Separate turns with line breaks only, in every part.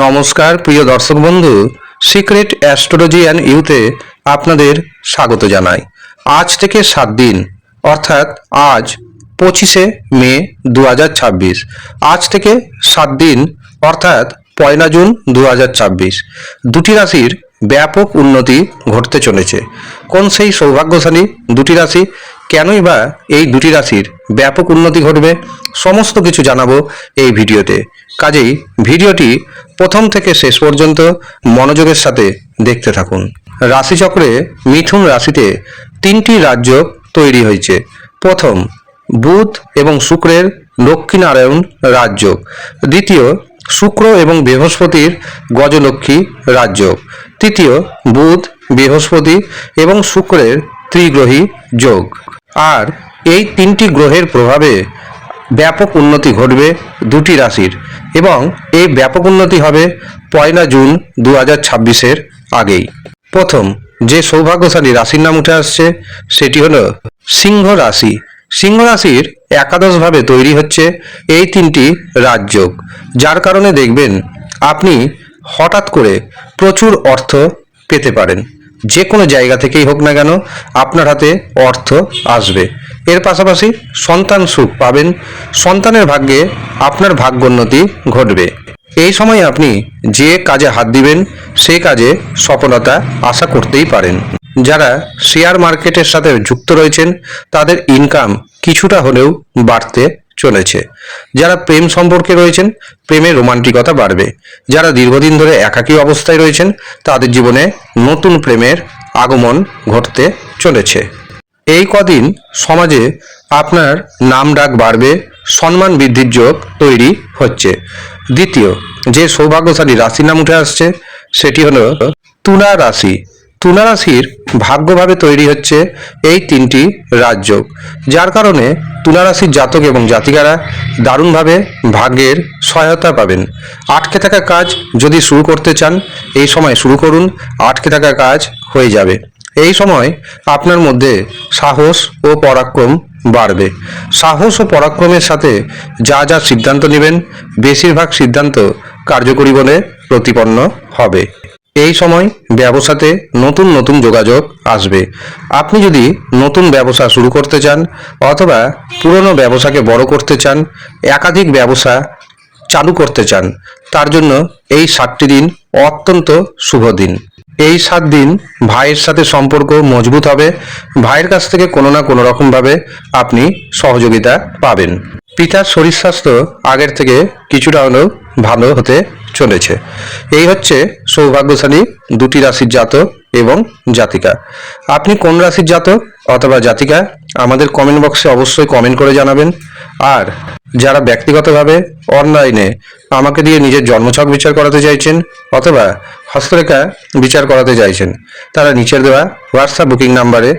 নমস্কার প্রিয় দর্শক বন্ধু, সিক্রেট অ্যাস্ট্রোলজি অ্যান্ড ইউতে আপনাদের স্বাগত জানাই। আজ থেকে 7 দিন অর্থাৎ আজ 25শে মে 2026, আজ থেকে 7 দিন অর্থাৎ 1 জুন 2026 দুটি রাশির ব্যাপক উন্নতি ঘটতে চলেছে। কোন সেই সৌভাগ্যশালী দুটি রাশি, কেনই বা এই দুটি রাশির ব্যাপক উন্নতি ঘটবে, সমস্ত কিছু জানাবো এই ভিডিওতে। কাজেই ভিডিওটি প্রথম থেকে শেষ পর্যন্ত মনোযোগের সাথে দেখতে থাকুন। রাশিচক্রে মিথুন রাশিতে 3টি রাজযোগ তৈরি হয়েছে। প্রথম, বুধ এবং শুক্রের লক্ষ্মীনারায়ণ রাজযোগ। দ্বিতীয়, শুক্র এবং বৃহস্পতির গজলক্ষ্মী রাজযোগ। তৃতীয়, বুধ, বৃহস্পতি এবং শুক্রের ত্রিগ্রহী যোগ। আর এই 3টি গ্রহের প্রভাবে ব্যাপক উন্নতি ঘটবে দুটি রাশির, এবং এই ব্যাপক উন্নতি হবে 1 জুন 2026-এর আগেই। প্রথম যে সৌভাগ্যশালী রাশির নাম উঠে আসছে সেটি হলো সিংহ রাশি। সিংহ রাশির একাদশভাবে তৈরি হচ্ছে এই 3টি রাজযোগ, যার কারণে দেখবেন আপনি হঠাৎ করে প্রচুর অর্থ পেতে পারেন। যে কোনো জায়গা থেকেই হোক না কেন আপনার হাতে অর্থ আসবে। এর পাশাপাশি সন্তান সুখ পাবেন, সন্তানের ভাগ্যে আপনার ভাগ্যোন্নতি ঘটবে। এই সময় আপনি যে কাজে হাত দিবেন সেই কাজে সফলতা আশা করতেই পারেন। যারা শেয়ার মার্কেটের সাথে যুক্ত রয়েছেন তাদের ইনকাম কিছুটা হলেও বাড়তে চলেছে। যারা প্রেম সম্পর্কে রয়েছেন প্রেমের রোমান্টিকতা বাড়বে। যারা দীর্ঘদিন ধরে একাকী অবস্থায় রয়েছেন তাদের জীবনে নতুন প্রেমের আগমন ঘটতে চলেছে। এই কদিন সমাজে আপনার নাম ডাক বাড়বে, সম্মান বৃদ্ধির যোগ তৈরি হচ্ছে। দ্বিতীয় যে সৌভাগ্যশালী রাশির নাম উঠে আসছে সেটি হলো তুলা রাশি। তুলা রাশির ভাগ্যভাবে তৈরি হচ্ছে এই 3টি রাজযোগ, যার কারণে তুলা রাশির জাতক এবং জাতিকারা দারুণভাবে ভাগ্যের সহায়তা পাবেন। আটকে থাকা কাজ যদি শুরু করতে চান এই সময় শুরু করুন, আটকে থাকা কাজ হয়ে যাবে। এই সময় আপনার মধ্যে সাহস ও পরাক্রম বাড়বে। সাহস ও পরাক্রমের সাথে যা যা সিদ্ধান্ত নেবেন বেশিরভাগ সিদ্ধান্ত কার্যকরী বলে প্রতিপন্ন হবে। এই সময় ব্যবসাতে নতুন নতুন যোগাযোগ আসবে। আপনি যদি নতুন ব্যবসা শুরু করতে চান অথবা পুরনো ব্যবসাকে বড় করতে চান, একাধিক ব্যবসা চালু করতে চান, তার জন্য এই 7টি দিন অত্যন্ত শুভ দিন। এই 7 দিন ভাইয়ের সাথে সম্পর্ক মজবুত হবে। ভাইয়ের কাছ থেকে কোনো না কোনো রকমভাবে আপনি সহযোগিতা পাবেন। পিতার শরীর স্বাস্থ্য আগের থেকে কিছুটা হলেও ভালো হতে চলেছে। এই হচ্ছে সৌভাগ্যশালী দুটি রাশির জাতক এবং জাতিকা। আপনি কোন রাশির জাতক অথবা জাতিকা আমাদের কমেন্ট বক্সে অবশ্যই কমেন্ট করে জানাবেন। আর যারা ব্যক্তিগতভাবে অনলাইনে আমাকে দিয়ে নিজের জন্মছক বিচার করাতে চাইছেন অথবা হস্তরেখা বিচার করাতে চাইছেন তারা নিচের দেওয়া হোয়াটসঅ্যাপ বুকিং নাম্বারে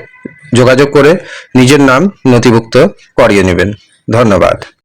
যোগাযোগ করে নিজের নাম নথিভুক্ত করিয়ে নেবেন। ধন্যবাদ।